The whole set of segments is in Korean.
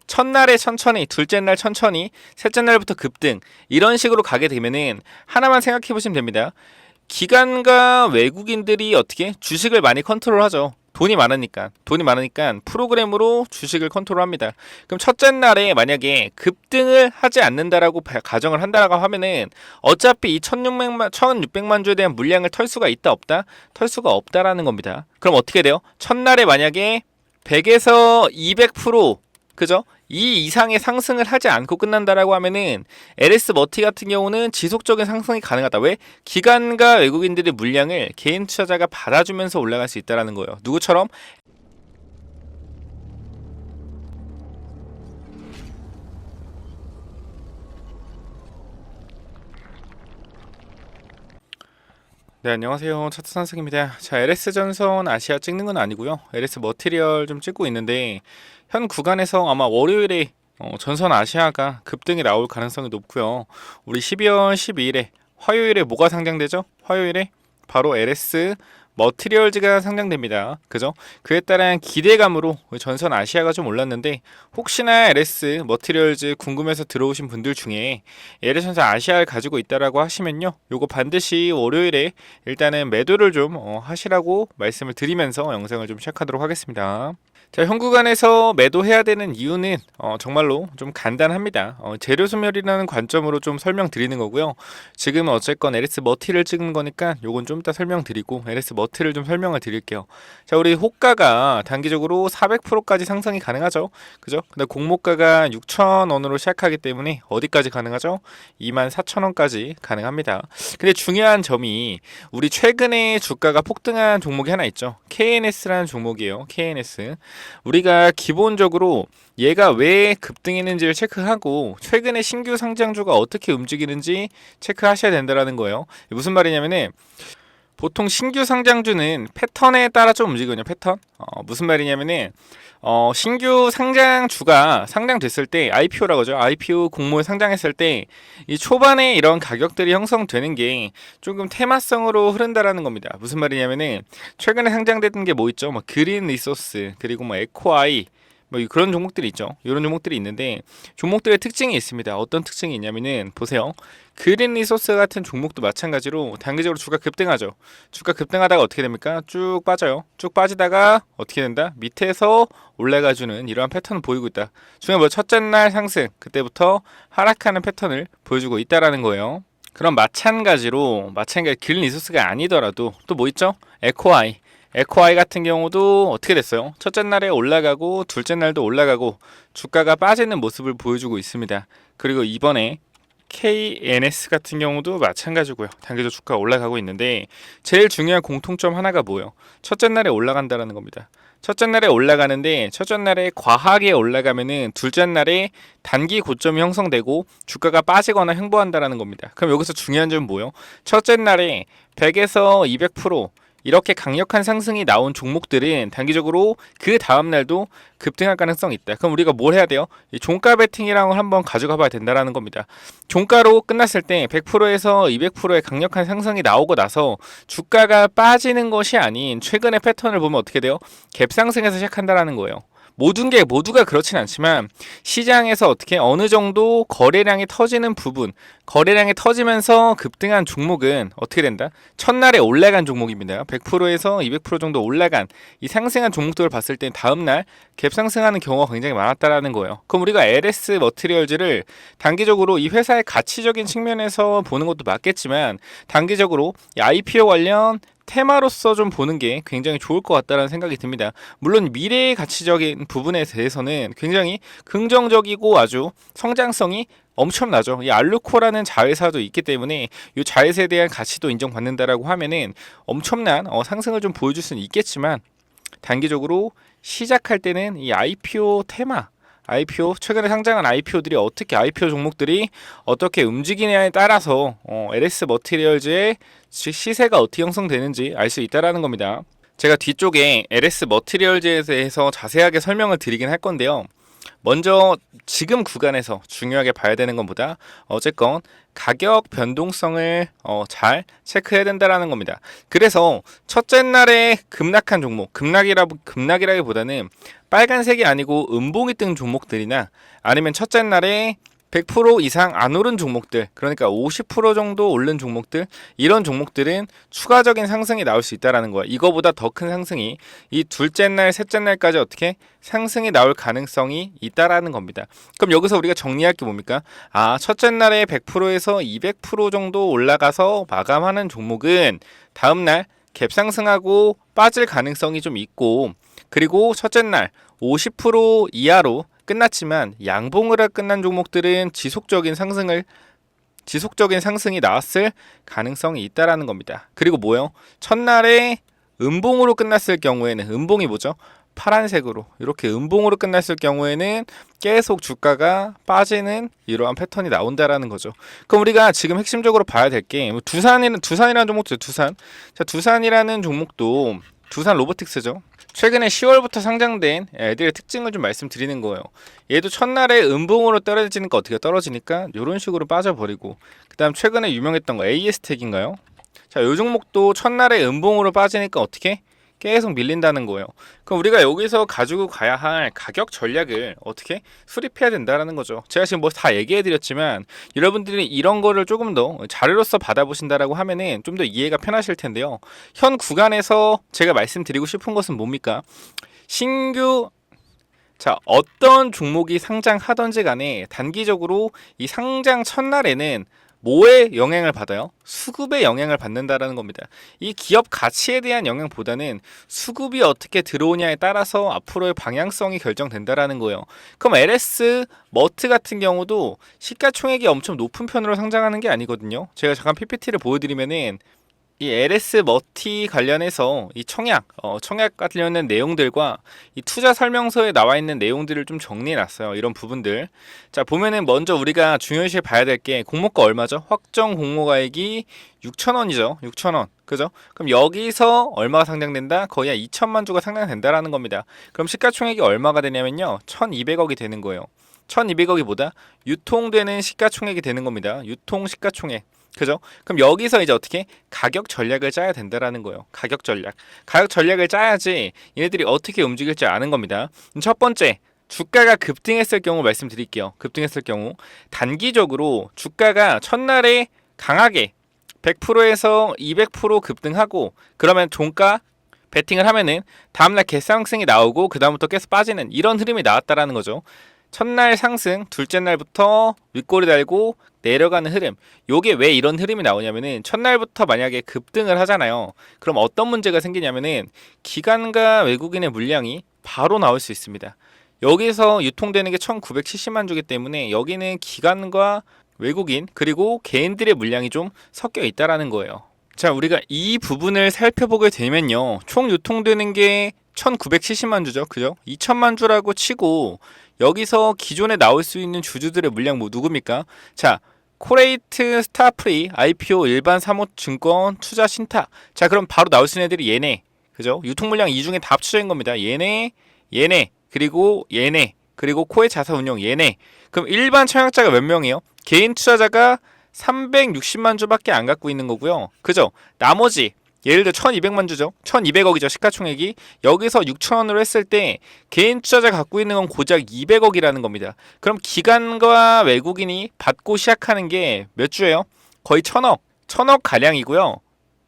첫날에 천천히, 둘째 날 천천히, 셋째 날부터 급등 이런 식으로 가게 되면은 하나만 생각해 보시면 됩니다. 기관과 외국인들이 어떻게 주식을 많이 컨트롤하죠. 돈이 많으니까 프로그램으로 주식을 컨트롤합니다. 그럼 첫째 날에 만약에 급등을 하지 않는다라고 가정을 한다라고 하면은 어차피 이 1600만 주에 대한 물량을 털 수가 있다 없다? 털 수가 없다라는 겁니다. 그럼 어떻게 돼요? 첫날에 만약에 100에서 200% 그죠? 이 이상의 상승을 하지 않고 끝난다라고 하면은 LS 머티 같은 경우는 지속적인 상승이 가능하다. 왜? 기관과 외국인들의 물량을 개인 투자자가 받아주면서 올라갈 수 있다라는 거예요. 누구처럼? 네, 안녕하세요. 차트 선생입니다. 자, LS 전선 아시아 찍는 건 아니고요. LS 머티리얼 좀 찍고 있는데 현 구간에서 아마 월요일에 전선 아시아가 급등이 나올 가능성이 높고요. 우리 12월 12일에 화요일에 뭐가 상장되죠? 화요일에 바로 LS 머티리얼즈가 상장됩니다. 그죠? 그에 따른 기대감으로 전선 아시아가 좀 올랐는데 혹시나 LS 머티리얼즈 궁금해서 들어오신 분들 중에 LS 전선 아시아를 가지고 있다라고 하시면요. 요거 반드시 월요일에 일단은 매도를 좀 하시라고 말씀을 드리면서 영상을 좀 시작하도록 하겠습니다. 자, 현 구간에서 매도해야 되는 이유는 정말로 좀 간단합니다. 재료 소멸이라는 관점으로 좀 설명드리는 거고요. 지금은 어쨌건 LS 머티를 찍은 거니까 요건 좀 이따 설명드리고 LS 머티를 좀 설명을 드릴게요. 자, 우리 호가가 단기적으로 400%까지 상승이 가능하죠. 그죠? 근데 공모가가 6,000원으로 시작하기 때문에 어디까지 가능하죠? 24,000원까지 가능합니다. 근데 중요한 점이 우리 최근에 주가가 폭등한 종목이 하나 있죠. KNS라는 종목이에요. KNS. 우리가 기본적으로 얘가 왜 급등했는지를 체크하고 최근에 신규 상장주가 어떻게 움직이는지 체크하셔야 된다는 거예요. 무슨 말이냐면은 보통 신규 상장주는 패턴에 따라 좀 움직이거든요. 패턴. 무슨 말이냐면은 신규 상장주가 상장됐을 때 IPO라고 하죠. IPO 공모에 상장했을 때 이 초반에 이런 가격들이 형성되는 게 조금 테마성으로 흐른다라는 겁니다. 무슨 말이냐면은 최근에 상장됐던 게 뭐 있죠? 뭐 그린 리소스 그리고 뭐 에코아이 뭐 그런 종목들이 있죠. 이런 종목들이 있는데 종목들의 특징이 있습니다. 어떤 특징이 있냐면은 보세요. 그린 리소스 같은 종목도 마찬가지로 단기적으로 주가 급등하죠. 주가 급등하다가 어떻게 됩니까? 쭉 빠져요. 쭉 빠지다가 어떻게 된다? 밑에서 올라가주는 이러한 패턴을 보이고 있다. 중요한 뭐 첫째 날 상승 그때부터 하락하는 패턴을 보여주고 있다라는 거예요. 그럼 마찬가지로 그린 리소스가 아니더라도 또 뭐 있죠? 에코아이 같은 경우도 어떻게 됐어요? 첫째 날에 올라가고 둘째 날도 올라가고 주가가 빠지는 모습을 보여주고 있습니다. 그리고 이번에 KNS 같은 경우도 마찬가지고요. 단기적 주가가 올라가고 있는데 제일 중요한 공통점 하나가 뭐예요? 첫째 날에 올라간다는 겁니다. 첫째 날에 올라가는데 첫째 날에 과하게 올라가면은 둘째 날에 단기 고점이 형성되고 주가가 빠지거나 횡보한다는 겁니다. 그럼 여기서 중요한 점은 뭐예요? 첫째 날에 100에서 200% 이렇게 강력한 상승이 나온 종목들은 단기적으로 그 다음날도 급등할 가능성이 있다. 그럼 우리가 뭘 해야 돼요? 이 종가 베팅이라는 걸 한번 가져가 봐야 된다는 겁니다. 종가로 끝났을 때 100%에서 200%의 강력한 상승이 나오고 나서 주가가 빠지는 것이 아닌 최근의 패턴을 보면 어떻게 돼요? 갭상승에서 시작한다는 거예요. 모두가 그렇진 않지만 시장에서 어떻게 어느 정도 거래량이 터지는 부분, 거래량이 터지면서 급등한 종목은 어떻게 된다? 첫날에 올라간 종목입니다. 100%에서 200% 정도 올라간 이 상승한 종목들을 봤을 때 다음날 갭 상승하는 경우가 굉장히 많았다라는 거예요. 그럼 우리가 LS 머티리얼즈를 단기적으로 이 회사의 가치적인 측면에서 보는 것도 맞겠지만 단기적으로 이 IPO 관련 테마로서 좀 보는 게 굉장히 좋을 것 같다는 생각이 듭니다. 물론 미래의 가치적인 부분에 대해서는 굉장히 긍정적이고 아주 성장성이 엄청나죠. 이 알루코라는 자회사도 있기 때문에 이 자회사에 대한 가치도 인정받는다라고 하면은 엄청난 상승을 좀 보여줄 수는 있겠지만 단기적으로 시작할 때는 이 IPO 테마 IPO 최근에 상장한 IPO들이 어떻게 IPO 종목들이 어떻게 움직이냐에 따라서 LS 머티리얼즈의 시세가 어떻게 형성되는지 알 수 있다라는 겁니다. 제가 뒤쪽에 LS 머티리얼즈에 대해서 자세하게 설명을 드리긴 할 건데요. 먼저 지금 구간에서 중요하게 봐야 되는 것보다 어쨌건 가격 변동성을 잘 체크해야 된다라는 겁니다. 그래서 첫째 날에 급락한 종목, 급락이라기보다는 빨간색이 아니고 음봉이 뜬 종목들이나 아니면 첫째 날에 100% 이상 안 오른 종목들, 그러니까 50% 정도 오른 종목들, 이런 종목들은 추가적인 상승이 나올 수 있다라는 거야. 이거보다 더 큰 상승이 이 둘째 날, 셋째 날까지 어떻게 상승이 나올 가능성이 있다라는 겁니다. 그럼 여기서 우리가 정리할 게 뭡니까? 첫째 날에 100%에서 200% 정도 올라가서 마감하는 종목은 다음 날 갭 상승하고 빠질 가능성이 좀 있고, 그리고 첫째 날 50% 이하로 끝났지만 양봉으로 끝난 종목들은 지속적인 상승이 나왔을 가능성이 있다라는 겁니다. 그리고 뭐요? 첫날에 음봉으로 끝났을 경우에는, 음봉이 뭐죠? 파란색으로 이렇게 음봉으로 끝났을 경우에는 계속 주가가 빠지는 이러한 패턴이 나온다라는 거죠. 그럼 우리가 지금 핵심적으로 봐야 될 게 두산이라는 종목도 두산. 자, 두산이라는 종목도 두산 로보틱스죠. 최근에 10월부터 상장된 애들의 특징을 좀 말씀드리는 거예요. 얘도 첫날에 음봉으로 떨어지니까 어떻게 떨어지니까 이런 식으로 빠져버리고, 그 다음 최근에 유명했던 거 AS텍인가요? 자, 이 종목도 첫날에 음봉으로 빠지니까 어떻게 계속 밀린다는 거예요. 그럼 우리가 여기서 가지고 가야 할 가격 전략을 어떻게 수립해야 된다는 거죠. 제가 지금 뭐 다 얘기해 드렸지만 여러분들이 이런 거를 조금 더 자료로서 받아보신다라고 하면은 좀 더 이해가 편하실 텐데요. 현 구간에서 제가 말씀드리고 싶은 것은 뭡니까? 어떤 종목이 상장하던지 간에 단기적으로 이 상장 첫날에는 뭐에 영향을 받아요? 수급에 영향을 받는다라는 겁니다. 이 기업 가치에 대한 영향보다는 수급이 어떻게 들어오냐에 따라서 앞으로의 방향성이 결정된다라는 거예요. 그럼 LS 머트 같은 경우도 시가총액이 엄청 높은 편으로 상장하는 게 아니거든요. 제가 잠깐 PPT를 보여드리면은 이 LS 머티 관련해서 이 청약 관련된 내용들과 이 투자 설명서에 나와 있는 내용들을 좀 정리해 놨어요. 이런 부분들. 자, 보면은 먼저 우리가 중요시 봐야 될 게 공모가 얼마죠? 확정 공모가액이 6,000원이죠. 6,000원. 그죠? 그럼 여기서 얼마가 상장된다? 거의 한 2천만 주가 상장된다라는 겁니다. 그럼 시가총액이 얼마가 되냐면요. 1,200억이 되는 거예요. 1,200억이 뭐다? 유통되는 시가총액이 되는 겁니다. 유통 시가총액. 그죠? 그럼 여기서 이제 어떻게 가격 전략을 짜야 된다라는 거예요. 가격 전략을 짜야지 얘네들이 어떻게 움직일지 아는 겁니다. 첫 번째, 주가가 급등했을 경우 말씀드릴게요. 급등했을 경우 단기적으로 주가가 첫날에 강하게 100%에서 200% 급등하고, 그러면 종가 베팅을 하면은 다음날 개상승이 나오고 그 다음부터 계속 빠지는 이런 흐름이 나왔다라는 거죠. 첫날 상승, 둘째 날부터 윗꼬리 달고 내려가는 흐름. 요게 왜 이런 흐름이 나오냐면은 첫날부터 만약에 급등을 하잖아요. 그럼 어떤 문제가 생기냐면은 기관과 외국인의 물량이 바로 나올 수 있습니다. 여기서 유통되는 게 1970만 주기 때문에 여기는 기관과 외국인 그리고 개인들의 물량이 좀 섞여 있다라는 거예요. 자, 우리가 이 부분을 살펴보게 되면요. 총 유통되는 게 1970만 주죠. 그죠? 2000만 주라고 치고 여기서 기존에 나올 수 있는 주주들의 물량 뭐 누굽니까? 자, 코레이트, 스타프리, IPO, 일반 사모증권, 투자 신탁. 자, 그럼 바로 나올 수 있는 애들이 얘네. 그죠? 유통 물량 이 중에 다 합쳐진 겁니다. 얘네, 그리고 얘네, 그리고 코의 자사운용 얘네. 그럼 일반 청약자가 몇 명이에요? 개인 투자자가 360만 주밖에 안 갖고 있는 거고요. 그죠? 나머지 예를 들어 1200만 주죠. 1200억이죠. 시가총액이. 여기서 6천원으로 했을 때 개인 투자자 갖고 있는 건 고작 200억이라는 겁니다. 그럼 기관과 외국인이 받고 시작하는 게 몇 주예요? 거의 1000억 가량이고요.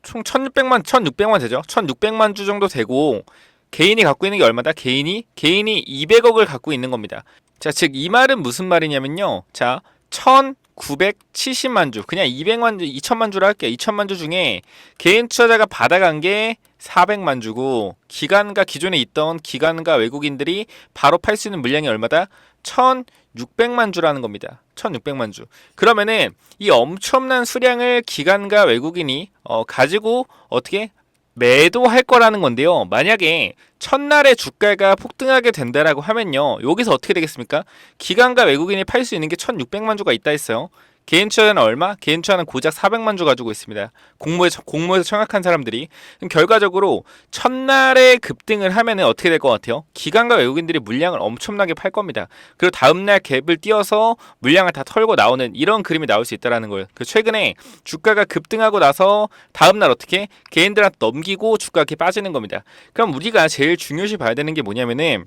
총 1600만 되죠. 1600만 주 정도 되고, 개인이 갖고 있는 게 얼마다? 개인이 200억을 갖고 있는 겁니다. 자, 즉 이 말은 무슨 말이냐면요. 자, 1970만 주, 그냥 200만 주, 2000만 주로 할게요. 2000만 주 중에 개인 투자자가 받아간 게 400만 주고, 기존에 있던 기관과 외국인들이 바로 팔 수 있는 물량이 얼마다? 1600만 주라는 겁니다. 1600만 주. 그러면은 이 엄청난 수량을 기관과 외국인이 가지고 어떻게 매도할 거라는 건데요. 만약에 첫날에 주가가 폭등하게 된다라고 하면요. 여기서 어떻게 되겠습니까? 기관과 외국인이 팔 수 있는 게 1600만 주가 있다 했어요. 개인 투자자는 얼마? 개인 투자는 고작 400만 주 가지고 있습니다. 공모에서 청약한 사람들이. 그럼 결과적으로 첫날에 급등을 하면은 어떻게 될 것 같아요? 기관과 외국인들이 물량을 엄청나게 팔 겁니다. 그리고 다음날 갭을 띄어서 물량을 다 털고 나오는 이런 그림이 나올 수 있다는 거예요. 그 최근에 주가가 급등하고 나서 다음날 어떻게 개인들한테 넘기고 주가가 이렇게 빠지는 겁니다. 그럼 우리가 제일 중요시 봐야 되는 게 뭐냐면은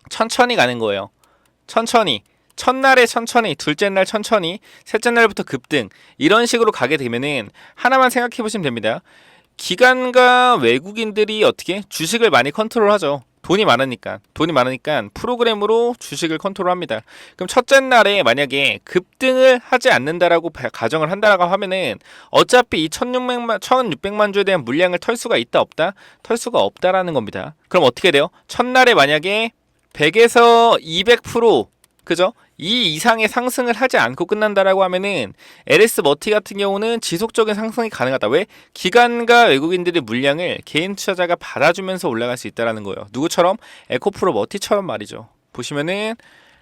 천천히 가는 거예요. 천천히. 첫날에 천천히, 둘째 날 천천히, 셋째 날부터 급등 이런 식으로 가게 되면은 하나만 생각해 보시면 됩니다. 기관과 외국인들이 어떻게 주식을 많이 컨트롤하죠. 돈이 많으니까 프로그램으로 주식을 컨트롤합니다. 그럼 첫째 날에 만약에 급등을 하지 않는다라고 가정을 한다라고 하면은 어차피 이 1600만 주에 대한 물량을 털 수가 있다 없다? 털 수가 없다라는 겁니다. 그럼 어떻게 돼요? 첫날에 만약에 100에서 200% 그죠? 이 이상의 상승을 하지 않고 끝난다라고 하면은 LS 머티 같은 경우는 지속적인 상승이 가능하다. 왜? 기관과 외국인들의 물량을 개인 투자자가 받아주면서 올라갈 수 있다라는 거예요. 누구처럼? 에코프로 머티처럼 말이죠. 보시면은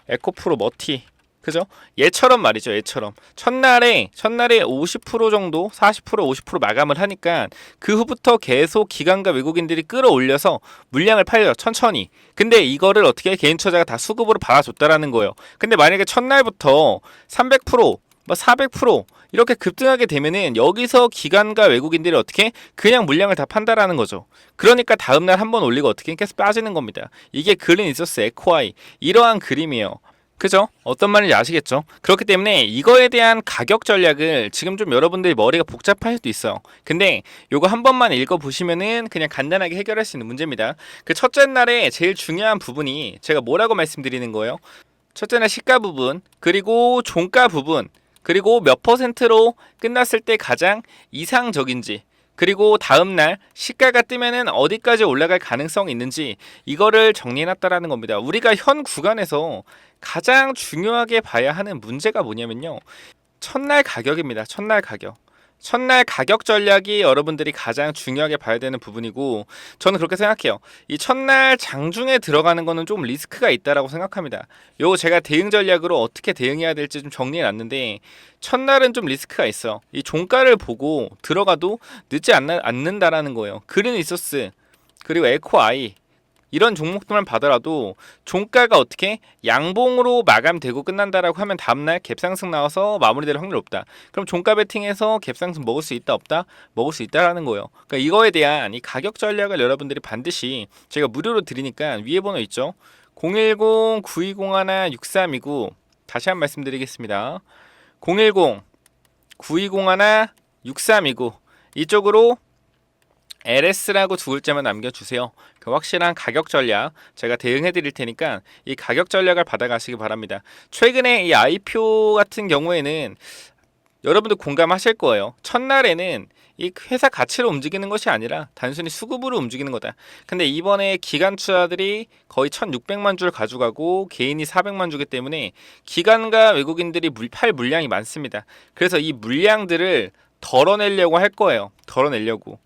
에코프로 머티 그죠? 얘처럼 말이죠. 얘처럼 첫날에 50% 정도 40% 50% 마감을 하니까 그 후부터 계속 기관과 외국인들이 끌어올려서 물량을 팔려 천천히. 근데 이거를 어떻게 개인 투자자가 다 수급으로 받아줬다라는 거예요. 근데 만약에 첫날부터 300% 400% 이렇게 급등하게 되면은 여기서 기관과 외국인들이 어떻게 그냥 물량을 다 판다라는 거죠. 그러니까 다음날 한번 올리고 어떻게 계속 빠지는 겁니다. 이게 그린 리소스 에코아이 이러한 그림이에요. 그죠? 어떤 말인지 아시겠죠? 그렇기 때문에 이거에 대한 가격 전략을 지금 좀 여러분들이 머리가 복잡할 수도 있어요. 근데 요거 한 번만 읽어보시면은 그냥 간단하게 해결할 수 있는 문제입니다. 그 첫째 날에 제일 중요한 부분이 제가 뭐라고 말씀드리는 거예요? 첫째 날 시가 부분, 그리고 종가 부분, 그리고 몇 퍼센트로 끝났을 때 가장 이상적인지, 그리고 다음날 시가가 뜨면은 어디까지 올라갈 가능성이 있는지 이거를 정리해놨다라는 겁니다. 우리가 현 구간에서 가장 중요하게 봐야 하는 문제가 뭐냐면요. 첫날 가격입니다. 첫날 가격 전략이 여러분들이 가장 중요하게 봐야 되는 부분이고 저는 그렇게 생각해요. 이 첫날 장중에 들어가는 거는 좀 리스크가 있다라고 생각합니다. 요거 제가 대응 전략으로 어떻게 대응해야 될지 좀 정리해 놨는데 첫날은 좀 리스크가 있어. 이 종가를 보고 들어가도 늦지 않는다라는 거예요. 그린 리소스 그리고 에코아이 이런 종목들만 봐더라도 종가가 어떻게 양봉으로 마감되고 끝난다라고 하면 다음날 갭상승 나와서 마무리될 확률 없다. 그럼 종가 베팅해서 갭상승 먹을 수 있다 없다? 먹을 수 있다라는 거예요. 그러니까 이거에 대한 이 가격 전략을 여러분들이 반드시 제가 무료로 드리니까 위에 번호 있죠. 010-9201-6329 다시 한 번 말씀드리겠습니다. 010-9201-6329 이쪽으로 LS라고 두 글자만 남겨주세요. 그 확실한 가격 전략 제가 대응해 드릴 테니까 이 가격 전략을 받아가시기 바랍니다. 최근에 이 IPO 같은 경우에는 여러분들 공감하실 거예요. 첫날에는 이 회사 가치로 움직이는 것이 아니라 단순히 수급으로 움직이는 거다. 근데 이번에 기관 투자들이 거의 1600만 주를 가져가고 개인이 400만 주기 때문에 기관과 외국인들이 팔 물량이 많습니다. 그래서 이 물량들을 덜어내려고 할 거예요. 덜어내려고.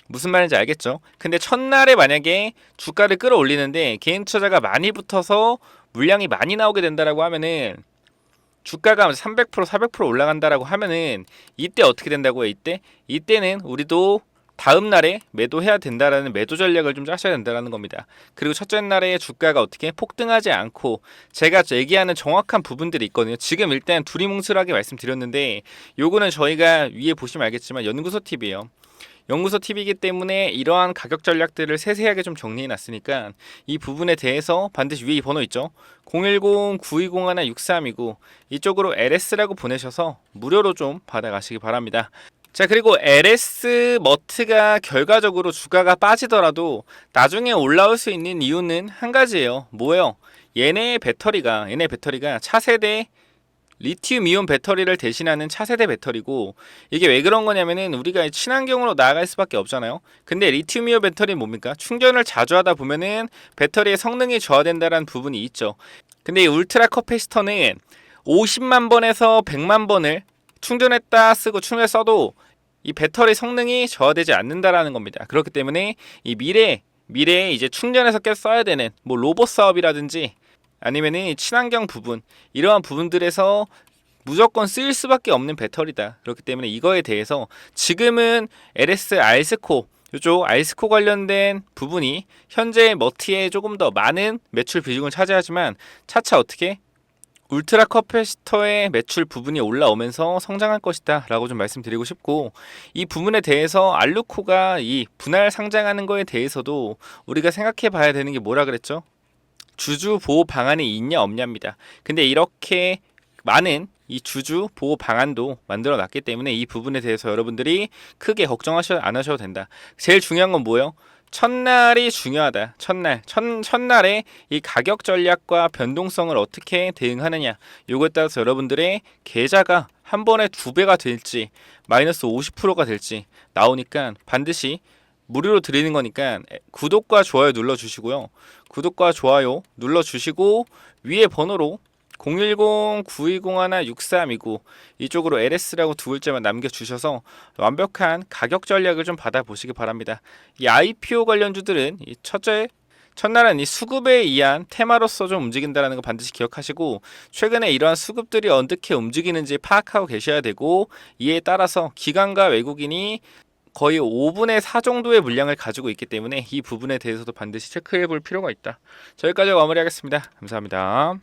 무슨 말인지 알겠죠? 근데 첫날에 만약에 주가를 끌어올리는데 개인 투자자가 많이 붙어서 물량이 많이 나오게 된다라고 하면은 주가가 300% 400% 올라간다라고 하면은 이때 어떻게 된다고요? 이때는 우리도 다음 날에 매도해야 된다라는 매도 전략을 좀 짜셔야 된다라는 겁니다. 그리고 첫째 날에 주가가 어떻게 폭등하지 않고 제가 얘기하는 정확한 부분들이 있거든요. 지금 일단 두리뭉술하게 말씀드렸는데 요거는 저희가 위에 보시면 알겠지만 연구소 팁이에요. 연구소 팁이기 때문에 이러한 가격 전략들을 세세하게 좀 정리해 놨으니까 이 부분에 대해서 반드시 위에 이 번호 있죠. 010-9201-6329 이쪽으로 LS라고 보내셔서 무료로 좀 받아가시기 바랍니다. 자, 그리고 LS 머트가 결과적으로 주가가 빠지더라도 나중에 올라올 수 있는 이유는 한 가지예요. 뭐예요? 얘네 배터리가 차세대 리튬 이온 배터리를 대신하는 차세대 배터리고 이게 왜 그런 거냐면은 우리가 친환경으로 나아갈 수밖에 없잖아요. 근데 리튬 이온 배터리는 뭡니까? 충전을 자주 하다 보면은 배터리의 성능이 저하된다는 부분이 있죠. 근데 이 울트라 커패시터는 50만 번에서 100만 번을 충전했다 쓰고 충전해 써도 이 배터리 성능이 저하되지 않는다라는 겁니다. 그렇기 때문에 이 미래에 이제 충전해서 계속 써야 되는 뭐 로봇 사업이라든지 아니면은 친환경 부분 이러한 부분들에서 무조건 쓰일 수밖에 없는 배터리다. 그렇기 때문에 이거에 대해서 지금은 LS 알스코 이쪽 알스코 관련된 부분이 현재 머티에 조금 더 많은 매출 비중을 차지하지만 차차 어떻게 울트라 커패시터의 매출 부분이 올라오면서 성장할 것이다 라고 좀 말씀드리고 싶고, 이 부분에 대해서 알루코가 이 분할 상장하는 거에 대해서도 우리가 생각해 봐야 되는 게 뭐라 그랬죠? 주주 보호 방안이 있냐 없냐입니다. 근데 이렇게 많은 이 주주 보호 방안도 만들어 놨기 때문에 이 부분에 대해서 여러분들이 크게 안 하셔도 된다. 제일 중요한 건 뭐예요? 첫날이 중요하다. 첫날에 이 가격 전략과 변동성을 어떻게 대응하느냐. 요거에 따라서 여러분들의 계좌가 한 번에 2배가 될지 마이너스 50%가 될지 나오니까 반드시 무료로 드리는 거니까 구독과 좋아요 눌러주시고요. 구독과 좋아요 눌러주시고 위에 번호로 010-9201-6329 이쪽으로 LS라고 두 글자만 남겨주셔서 완벽한 가격 전략을 좀 받아보시기 바랍니다. 이 IPO 관련주들은 첫날은 이 수급에 의한 테마로서 좀 움직인다는 거 반드시 기억하시고, 최근에 이러한 수급들이 어떻게 움직이는지 파악하고 계셔야 되고, 이에 따라서 기관과 외국인이 거의 5분의 4 정도의 물량을 가지고 있기 때문에 이 부분에 대해서도 반드시 체크해 볼 필요가 있다. 저기까지 마무리하겠습니다. 감사합니다.